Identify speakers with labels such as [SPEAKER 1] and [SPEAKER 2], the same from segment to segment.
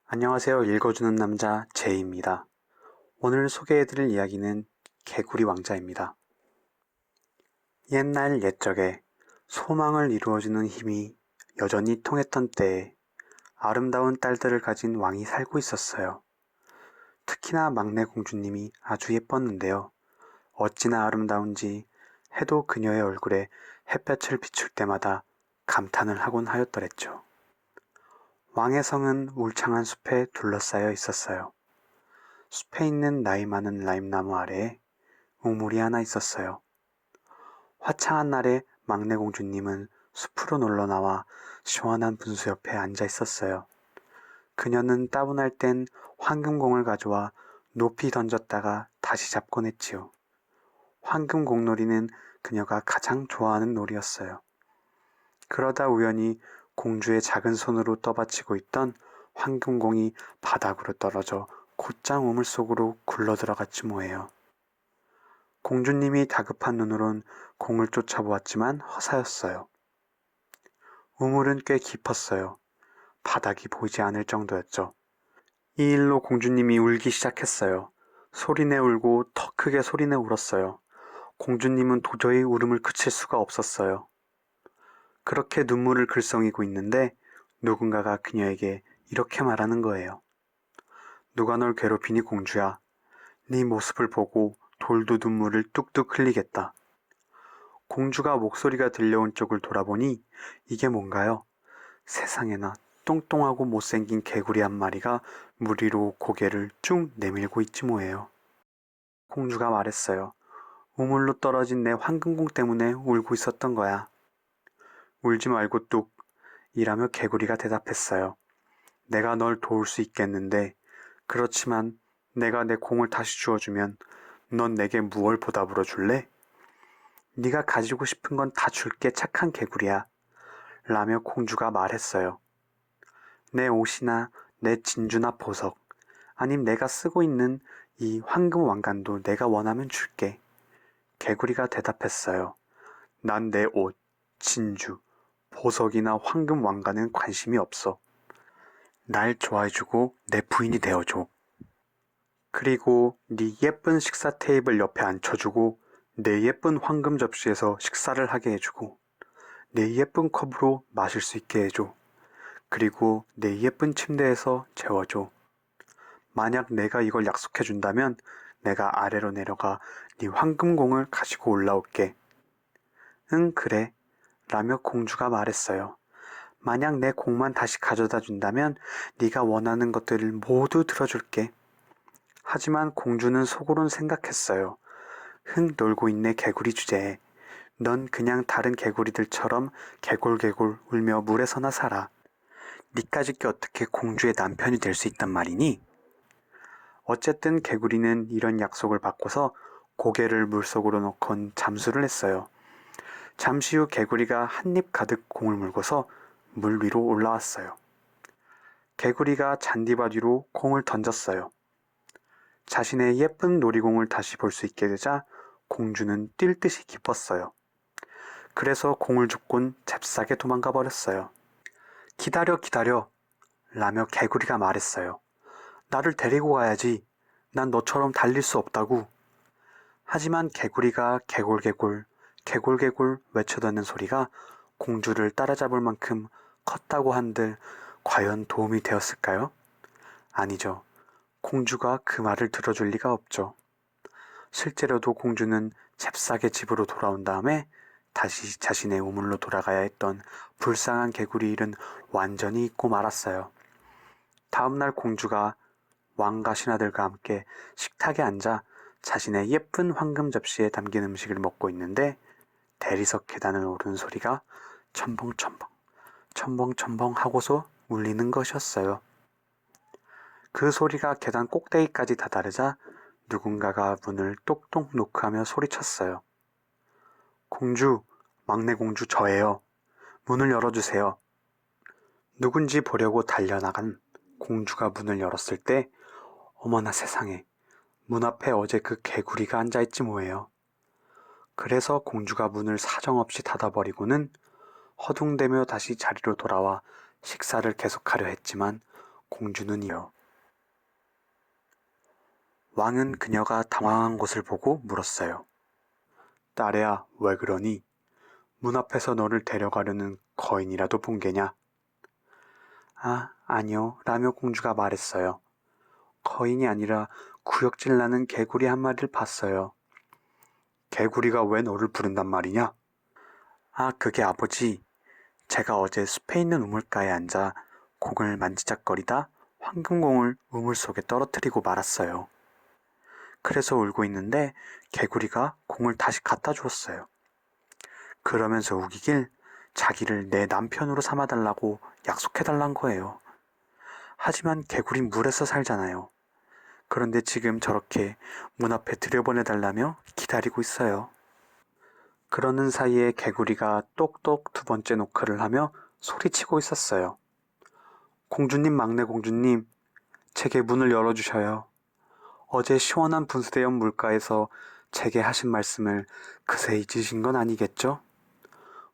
[SPEAKER 1] 안녕하세요. 읽어주는 남자 제이입니다. 오늘 소개해드릴 이야기는 개구리 왕자입니다. 옛날 옛적에 소망을 이루어주는 힘이 여전히 통했던 때에 아름다운 딸들을 가진 왕이 살고 있었어요. 특히나 막내 공주님이 아주 예뻤는데요. 어찌나 아름다운지 해도 그녀의 얼굴에 햇볕을 비출 때마다 감탄을 하곤 하였더랬죠. 왕의 성은 울창한 숲에 둘러싸여 있었어요. 숲에 있는 나이 많은 라임나무 아래에 우물이 하나 있었어요. 화창한 날에 막내 공주님은 숲으로 놀러 나와 시원한 분수 옆에 앉아 있었어요. 그녀는 따분할 땐 황금공을 가져와 높이 던졌다가 다시 잡곤 했지요. 황금공놀이는 그녀가 가장 좋아하는 놀이였어요. 그러다 우연히 공주의 작은 손으로 떠받치고 있던 황금공이 바닥으로 떨어져 곧장 우물 속으로 굴러들어갔지 뭐예요. 공주님이 다급한 눈으론 공을 쫓아보았지만 허사였어요. 우물은 꽤 깊었어요. 바닥이 보이지 않을 정도였죠. 이 일로 공주님이 울기 시작했어요. 소리내 울고 더 크게 소리내 울었어요. 공주님은 도저히 울음을 그칠 수가 없었어요. 그렇게 눈물을 글썽이고 있는데 누군가가 그녀에게 이렇게 말하는 거예요. 누가 널 괴롭히니 공주야. 네 모습을 보고 돌도 눈물을 뚝뚝 흘리겠다. 공주가 목소리가 들려온 쪽을 돌아보니 이게 뭔가요? 세상에나 똥똥하고 못생긴 개구리 한 마리가 물 위로 고개를 쭉 내밀고 있지 뭐예요. 공주가 말했어요. 우물로 떨어진 내 황금공 때문에 울고 있었던 거야. 울지 말고 뚝 이라며 개구리가 대답했어요. 내가 널 도울 수 있겠는데 그렇지만 내가 내 공을 다시 주워주면 넌 내게 무얼 보답으로 줄래? 네가 가지고 싶은 건 다 줄게 착한 개구리야. 라며 공주가 말했어요. 내 옷이나 내 진주나 보석, 아님 내가 쓰고 있는 이 황금 왕관도 내가 원하면 줄게. 개구리가 대답했어요. 난 내 옷, 진주, 보석이나 황금 왕관은 관심이 없어. 날 좋아해주고 내 부인이 되어줘. 그리고 네 예쁜 식사 테이블 옆에 앉혀주고 내 예쁜 황금 접시에서 식사를 하게 해주고 내 예쁜 컵으로 마실 수 있게 해줘. 그리고 내 예쁜 침대에서 재워줘. 만약 내가 이걸 약속해준다면 내가 아래로 내려가 네 황금공을 가지고 올라올게. 응, 그래. 라며 공주가 말했어요. 만약 내 공만 다시 가져다 준다면 네가 원하는 것들을 모두 들어줄게. 하지만 공주는 속으론 생각했어요. 흥 놀고 있네 개구리 주제에. 넌 그냥 다른 개구리들처럼 개골개골 울며 물에서나 살아. 니까짓 게 어떻게 공주의 남편이 될 수 있단 말이니? 어쨌든 개구리는 이런 약속을 받고서 고개를 물속으로 넣곤 잠수를 했어요. 잠시 후 개구리가 한입 가득 공을 물고서 물 위로 올라왔어요. 개구리가 잔디밭 위로 공을 던졌어요. 자신의 예쁜 놀이공을 다시 볼 수 있게 되자 공주는 뛸 듯이 기뻤어요. 그래서 공을 줍곤 잽싸게 도망가 버렸어요. 기다려 기다려 라며 개구리가 말했어요. 나를 데리고 가야지. 난 너처럼 달릴 수 없다고. 하지만 개구리가 개골개골 개골개골 외쳐대는 소리가 공주를 따라잡을 만큼 컸다고 한들 과연 도움이 되었을까요? 아니죠. 공주가 그 말을 들어줄 리가 없죠. 실제로도 공주는 잽싸게 집으로 돌아온 다음에 다시 자신의 우물로 돌아가야 했던 불쌍한 개구리 일은 완전히 잊고 말았어요. 다음날 공주가 왕과 신하들과 함께 식탁에 앉아 자신의 예쁜 황금 접시에 담긴 음식을 먹고 있는데 대리석 계단을 오르는 소리가 첨벙첨벙 첨벙첨벙 하고서 울리는 것이었어요. 그 소리가 계단 꼭대기까지 다다르자 누군가가 문을 똑똑 노크하며 소리쳤어요. 공주, 막내 공주 저예요. 문을 열어주세요. 누군지 보려고 달려나간 공주가 문을 열었을 때 어머나 세상에 문 앞에 어제 그 개구리가 앉아있지 뭐예요. 그래서 공주가 문을 사정없이 닫아버리고는 허둥대며 다시 자리로 돌아와 식사를 계속하려 했지만 공주는 이어 왕은 그녀가 당황한 것을 보고 물었어요. 딸애야, 왜 그러니? 문 앞에서 너를 데려가려는 거인이라도 본 게냐? 아, 아니요, 라며 공주가 말했어요. 거인이 아니라 구역질 나는 개구리 한 마리를 봤어요. 개구리가 왜 너를 부른단 말이냐? 아, 그게 아버지. 제가 어제 숲에 있는 우물가에 앉아 공을 만지작거리다 황금공을 우물 속에 떨어뜨리고 말았어요. 그래서 울고 있는데 개구리가 공을 다시 갖다 주었어요. 그러면서 우기길 자기를 내 남편으로 삼아달라고 약속해달란 거예요. 하지만 개구린 물에서 살잖아요. 그런데 지금 저렇게 문 앞에 들여보내달라며 기다리고 있어요. 그러는 사이에 개구리가 똑똑 두 번째 노크를 하며 소리치고 있었어요. 공주님, 막내 공주님, 제게 문을 열어주셔요. 어제 시원한 분수대연 물가에서 제게 하신 말씀을 그새 잊으신 건 아니겠죠?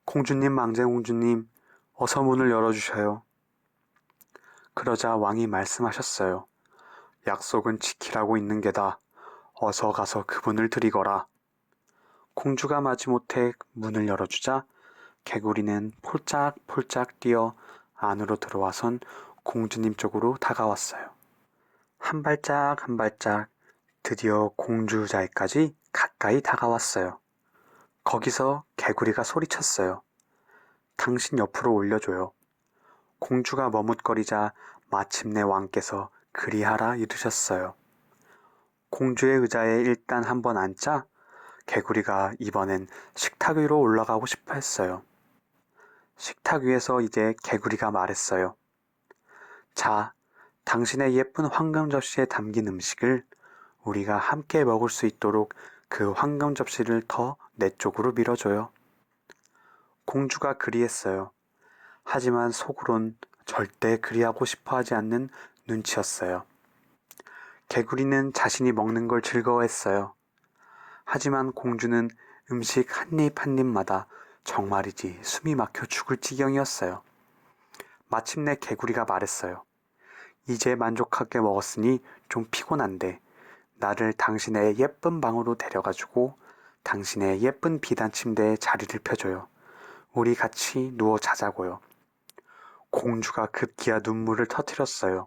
[SPEAKER 1] 공주님, 망제 공주님, 어서 문을 열어주셔요. 그러자 왕이 말씀하셨어요. 약속은 지키라고 있는 게다. 어서 가서 그분을 드리거라. 공주가 마지못해 문을 열어주자 개구리는 폴짝폴짝 뛰어 안으로 들어와선 공주님 쪽으로 다가왔어요. 한 발짝 한 발짝 드디어 공주 자리까지 가까이 다가왔어요. 거기서 개구리가 소리쳤어요. 당신 옆으로 올려줘요. 공주가 머뭇거리자 마침내 왕께서 그리하라 이르셨어요. 공주의 의자에 일단 한번 앉자 개구리가 이번엔 식탁 위로 올라가고 싶어 했어요. 식탁 위에서 이제 개구리가 말했어요. 자, 당신의 예쁜 황금 접시에 담긴 음식을 우리가 함께 먹을 수 있도록 그 황금 접시를 더 내 쪽으로 밀어줘요. 공주가 그리했어요. 하지만 속으론 절대 그리하고 싶어 하지 않는 눈치였어요. 개구리는 자신이 먹는 걸 즐거워했어요. 하지만 공주는 음식 한 입 한 입마다 정말이지 숨이 막혀 죽을 지경이었어요. 마침내 개구리가 말했어요. 이제 만족하게 먹었으니 좀 피곤한데 나를 당신의 예쁜 방으로 데려가주고 당신의 예쁜 비단 침대에 자리를 펴줘요. 우리 같이 누워 자자고요. 공주가 급기야 눈물을 터뜨렸어요.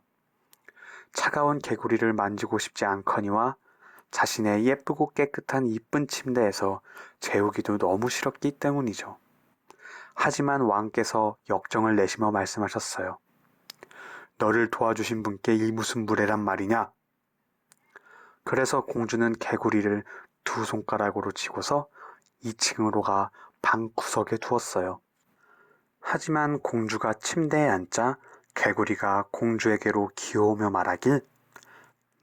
[SPEAKER 1] 차가운 개구리를 만지고 싶지 않거니와 자신의 예쁘고 깨끗한 이쁜 침대에서 재우기도 너무 싫었기 때문이죠. 하지만 왕께서 역정을 내시며 말씀하셨어요. 너를 도와주신 분께 이 무슨 무례란 말이냐? 그래서 공주는 개구리를 두 손가락으로 쥐고서 2층으로 가 방 구석에 두었어요. 하지만 공주가 침대에 앉자 개구리가 공주에게로 기어오며 말하길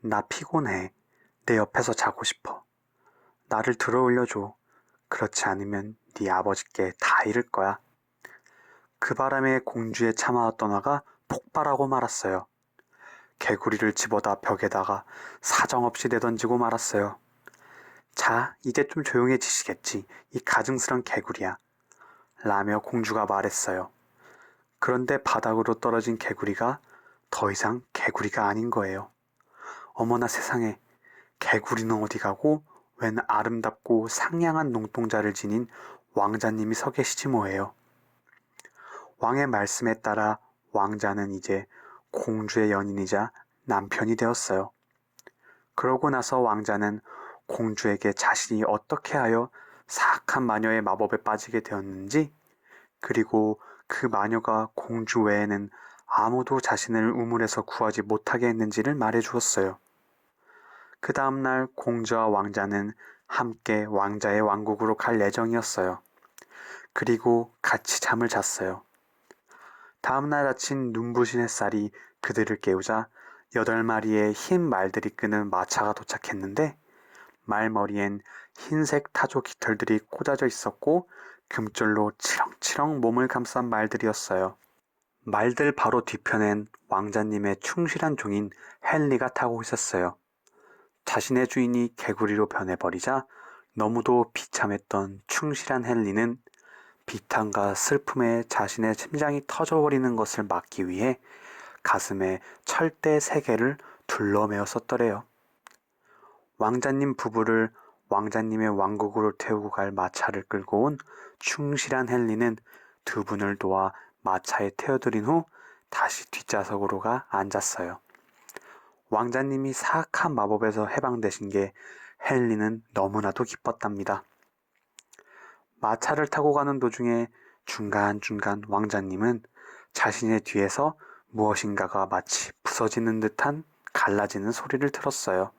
[SPEAKER 1] 나 피곤해. 내 옆에서 자고 싶어. 나를 들어 올려줘. 그렇지 않으면 네 아버지께 다 잃을 거야. 그 바람에 공주의 참아왔던 화가 폭발하고 말았어요. 개구리를 집어다 벽에다가 사정없이 내던지고 말았어요. 자, 이제 좀 조용해지시겠지. 이 가증스런 개구리야. 라며 공주가 말했어요. 그런데 바닥으로 떨어진 개구리가 더 이상 개구리가 아닌 거예요. 어머나 세상에, 개구리는 어디 가고 웬 아름답고 상냥한 눈동자를 지닌 왕자님이 서 계시지 뭐예요. 왕의 말씀에 따라 왕자는 이제 공주의 연인이자 남편이 되었어요. 그러고 나서 왕자는 공주에게 자신이 어떻게 하여 사악한 마녀의 마법에 빠지게 되었는지, 그리고 그 마녀가 공주 외에는 아무도 자신을 우물에서 구하지 못하게 했는지를 말해 주었어요. 그 다음날 공주와 왕자는 함께 왕자의 왕국으로 갈 예정이었어요. 그리고 같이 잠을 잤어요. 다음날 아침 눈부신 햇살이 그들을 깨우자 8마리의 흰 말들이 끄는 마차가 도착했는데 말머리엔 흰색 타조 깃털들이 꽂아져 있었고 금줄로 치렁치렁 몸을 감싼 말들이었어요. 말들 바로 뒤편엔 왕자님의 충실한 종인 헨리가 타고 있었어요. 자신의 주인이 개구리로 변해버리자 너무도 비참했던 충실한 헨리는 비탄과 슬픔에 자신의 심장이 터져버리는 것을 막기 위해 가슴에 철대 3개를 둘러매었었더래요. 왕자님 부부를 왕자님의 왕국으로 태우고 갈 마차를 끌고 온 충실한 헨리는 두 분을 도와 마차에 태워드린 후 다시 뒷좌석으로 가 앉았어요. 왕자님이 사악한 마법에서 해방되신 게 헨리는 너무나도 기뻤답니다. 마차를 타고 가는 도중에 중간중간 왕자님은 자신의 뒤에서 무엇인가가 마치 부서지는 듯한 갈라지는 소리를 들었어요.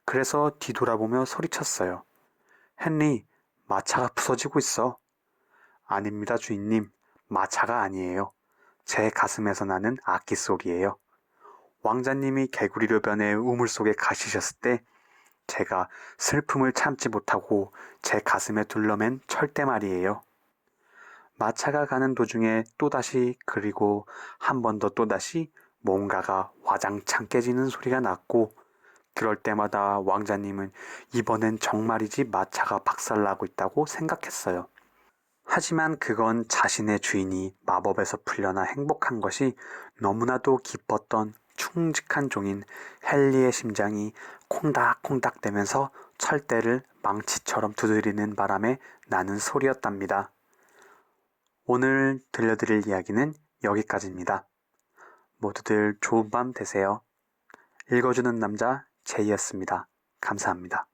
[SPEAKER 1] 그래서 뒤돌아보며 소리쳤어요. 헨리, 마차가 부서지고 있어. 아닙니다, 주인님. 마차가 아니에요. 제 가슴에서 나는 악기 소리예요. 왕자님이 개구리로 변해 우물 속에 가시셨을 때 제가 슬픔을 참지 못하고 제 가슴에 둘러맨 철대 말이에요. 마차가 가는 도중에 또다시 그리고 한 번 더 또다시 뭔가가 와장창 깨지는 소리가 났고 그럴 때마다 왕자님은 이번엔 정말이지 마차가 박살나고 있다고 생각했어요. 하지만 그건 자신의 주인이 마법에서 풀려나 행복한 것이 너무나도 기뻤던 충직한 종인 헨리의 심장이 콩닥콩닥대면서 철대를 망치처럼 두드리는 바람에 나는 소리였답니다. 오늘 들려드릴 이야기는 여기까지입니다. 모두들 좋은 밤 되세요. 읽어주는 남자 제이였습니다. 감사합니다.